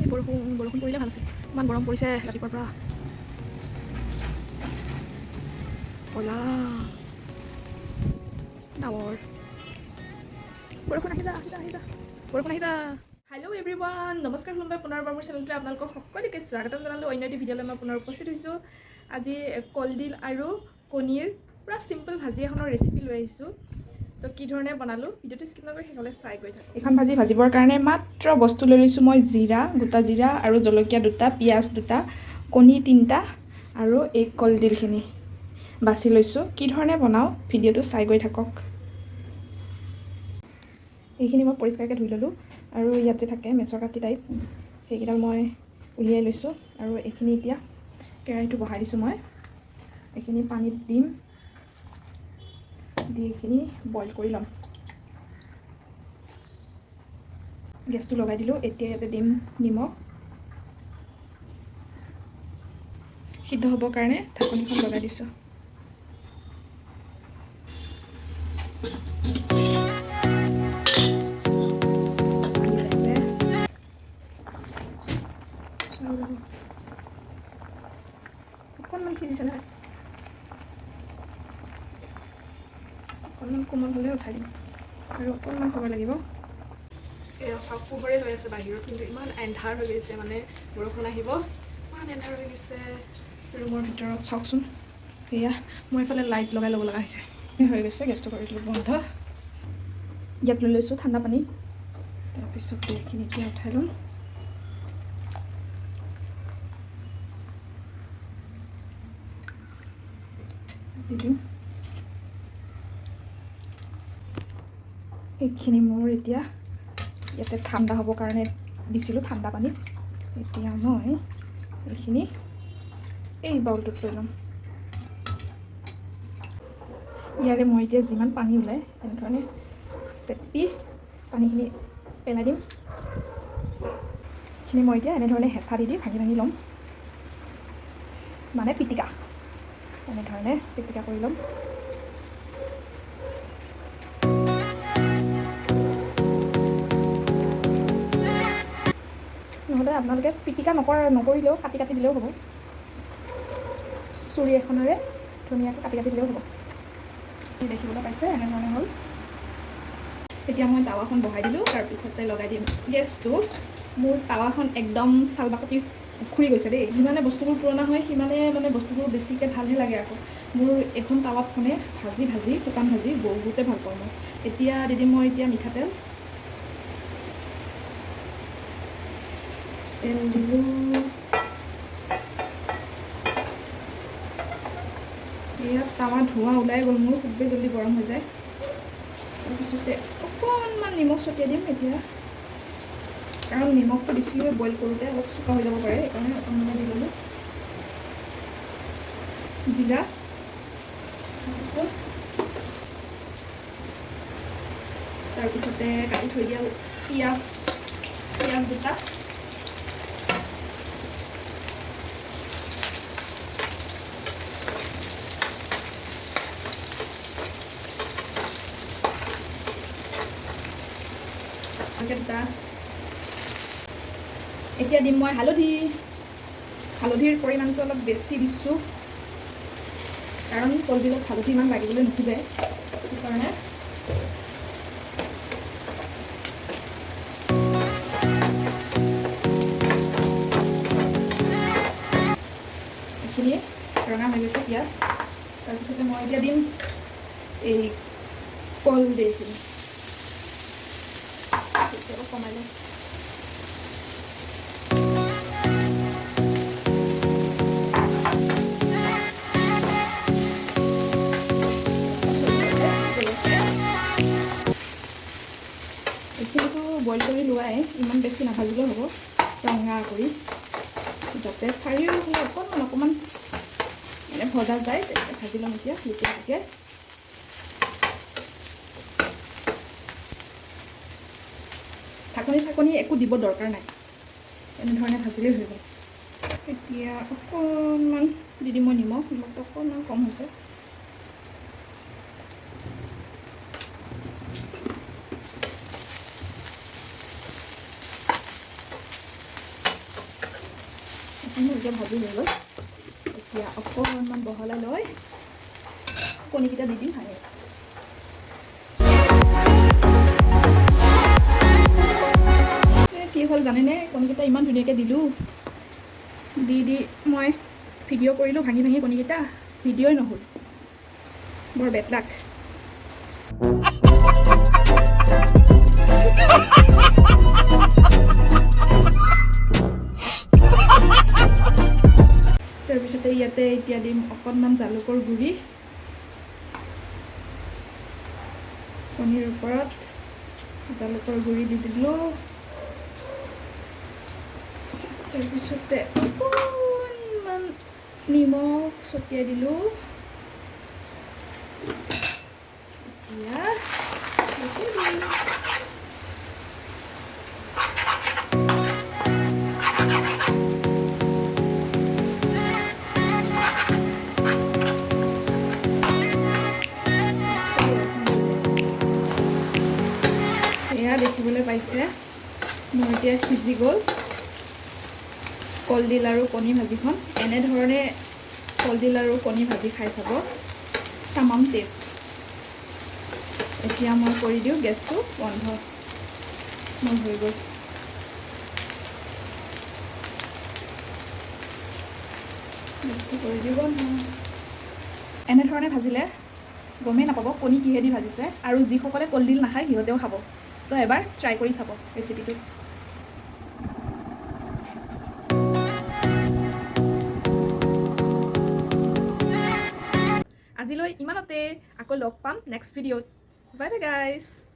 বৰষুণ পৰিলে ভাল আছিল ইমান গৰম পৰিছে ৰাতিপুৱাৰ পৰা ক'লা ডাৱৰ বৰষুণ আহি যা বৰষুণ আহি যা হেল্ল' এভৰিৱান নমস্কাৰ শুনবাই পুনৰবাৰ মোৰ চেনেলটোতে আপোনালোকক সকলোকে স্বাগতম জনালোঁ অন্য এটি ভিডিঅ'লৈ মই পুনৰ উপস্থিত হৈছোঁ আজি কলডিল আৰু কণীৰ পুৰা চিম্পল ভাজি এখনৰ ৰেচিপি লৈ আহিছোঁ তো কি ধৰণে বনালোঁ ভিডিঅ'টো স্কিপ নকৰি শেষলৈ চাই গৈ থাকক এখন ভাজি ভাজিবৰ কাৰণে মাত্ৰ বস্তু লৈ লৈছোঁ মই জিৰা গোটা জিৰা আৰু জলকীয়া দুটা পিঁয়াজ দুটা কণী তিনিটা আৰু এই কলডিলখিনি বাছি লৈছোঁ কি ধৰণে বনাওঁ ভিডিঅ'টো চাই গৈ থাকক এইখিনি মই পৰিষ্কাৰকৈ ধুই ল'লোঁ আৰু ইয়াত যে থাকে মেচৰ কাটি টাইপ সেইকেইডাল মই উলিয়াই লৈছোঁ আৰু এইখিনি এতিয়া কেৰাহীটো বহাই দিছোঁ মই এইখিনি পানীত দিম দি এইখিনি বইল কৰি ল'ম গেছটো লগাই দিলোঁ এতিয়া ইয়াতে দিম নিমখ সিদ্ধ হ'বৰ কাৰণে ঢাকনিখন লগাই দিছোঁ অকণমান সিজিছে নহয় অকণমান কোমল হ'লে উঠাই দিম আৰু অকণমান সময় লাগিব এয়া চাওক পোহৰে হৈ আছে বাহিৰত কিন্তু ইমান এন্ধাৰ হৈ গৈছে মানে বৰষুণ আহিব ইমান এন্ধাৰ হৈ গৈছে ৰুমৰ ভিতৰত চাওকচোন সেয়া মই এইফালে লাইট লগাই ল'ব লগা হৈছে হৈ গৈছে গেছটো কৰি দিলোঁ বন্ধ ইয়াত লৈ লৈছোঁ ঠাণ্ডা পানী তাৰপিছত এইখিনি এতিয়া উঠাই ল'ম দি দিম এইখিনি মোৰ এতিয়া ইয়াতে ঠাণ্ডা হ'বৰ কাৰণে দিছিলোঁ ঠাণ্ডা পানীত এতিয়া মই এইখিনি এই বাউলটোত লৈ ল'ম ইয়াৰে মই এতিয়া যিমান পানী ওলায় এনেধৰণে চেপি পানীখিনি পেলাই দিম এইখিনি মই এতিয়া এনেধৰণে হেঁচা দি ভাঙি ভাঙি ল'ম মানে পিটিকা এনেধৰণে পিটিকা কৰি ল'ম নহ'লে আপোনালোকে পিটিকা নকৰিলেও কাটি দিলেও হ'ব চুৰি এখনেৰে ধুনীয়াকৈ কাটি দিলেও হ'ব দেখিবলৈ পাইছে এনেধৰণে হ'ল এতিয়া মই টাৱাখন বহাই দিলোঁ তাৰপিছতে লগাই দিম গেছটো মোৰ টাৱাখন একদম চাল বাকতি খুৰি গৈছে দেই যিমানে বস্তুবোৰ পুৰণা হয় সিমানে মানে বস্তুবোৰ বেছিকৈ ভালহে লাগে আকৌ মোৰ এখন টাৱাত মানে ভাজি শুকান ভাজি বহুতে ভাল পাওঁ মই এতিয়া দি দিম মই এতিয়া মিঠাতেল তেল দিলোঁ ইয়াত টাৱা ধোঁৱা ওলাই গ'ল মোৰ খুবেই জলদি গৰম হৈ যায় তাৰপিছতে অকণমান নিমখ ছটিয়াই দিম এতিয়া কাৰণ নিমখটো দিছিলোঁ বইল কৰোঁতে অলপ চোকা হৈ যাব পাৰে সেইকাৰণে অকণমান দি ল'লোঁ জিৰা তাৰপিছতে কাটি থৈ দিয়া পিঁয়াজ দুটা এতিয়া দিম মই হালধিৰ পৰিমাণটো অলপ বেছি দিছোঁ কাৰণ কলডিলত হালধি ইমান লাগিবলৈ নোখোজে সেইকাৰণে এইখিনি ৰঙা হৈ গৈছে পিঁয়াজ তাৰপিছতে মই এতিয়া দিম এই কলডিলখিনি কমাই লওঁ এইখিনিতো বইল কৰি লোৱাই ইমান বেছি নাভাজিলেও হ'ব ৰঙা কৰি যাতে চাৰিওফালে অকণমান মানে ভজা যায় তেনেকৈ ভাজি ল'ম এতিয়া লুটিয়াই ঢাকনি চাকনি একো দিব দৰকাৰ নাই এনেধৰণে ভাজিলেই হৈ গ'ল এতিয়া অকণমান দি দিম মই নিমখটো অকণমান কম হৈছে এতিয়া ভাজি হৈ গ'ল এতিয়া অকণমান বহলাই লৈ কণীকেইটা দি দিম হাঁহে কি হ'ল জানেনে কণীকেইটা ইমান ধুনীয়াকৈ দিলোঁ দি মই ভিডিঅ' কৰিলোঁ ভাঙি কণীকেইটা ভিডিঅ'ই নহ'ল বৰ বেড লাক তাৰপিছতে ইয়াতে এতিয়া দিম অকণমান জালুকৰ গুড়ি কণীৰ ওপৰত জালুকৰ গুড়ি দি দিলোঁ তাৰপিছতে অকণমান নিমখ ছটিয়াই দিলোঁ এতিয়া দেখিবলৈ পাইছে মোৰ এতিয়া সিজি গ'ল কলডিল আৰু কণী ভাজিখন এনেধৰণে কলডিল আৰু কণী ভাজি খাই চাব তামাম টেষ্ট এতিয়া মই কৰি দিওঁ গেছটো বন্ধ মোৰ হৈ গ'ল গেছটো কৰি দিওঁ বন্ধ এনেধৰণে ভাজিলে গমেই নাপাব কণী কিহেদি ভাজিছে আৰু যিসকলে কলডিল নাখায় সিহঁতেও খাব তো এবাৰ ট্ৰাই কৰি চাব ৰেচিপিটো আজিলৈ ইমানতে আকৌ লগ পাম নেক্সট ভিডিঅ'ত বাই বাই গাইজ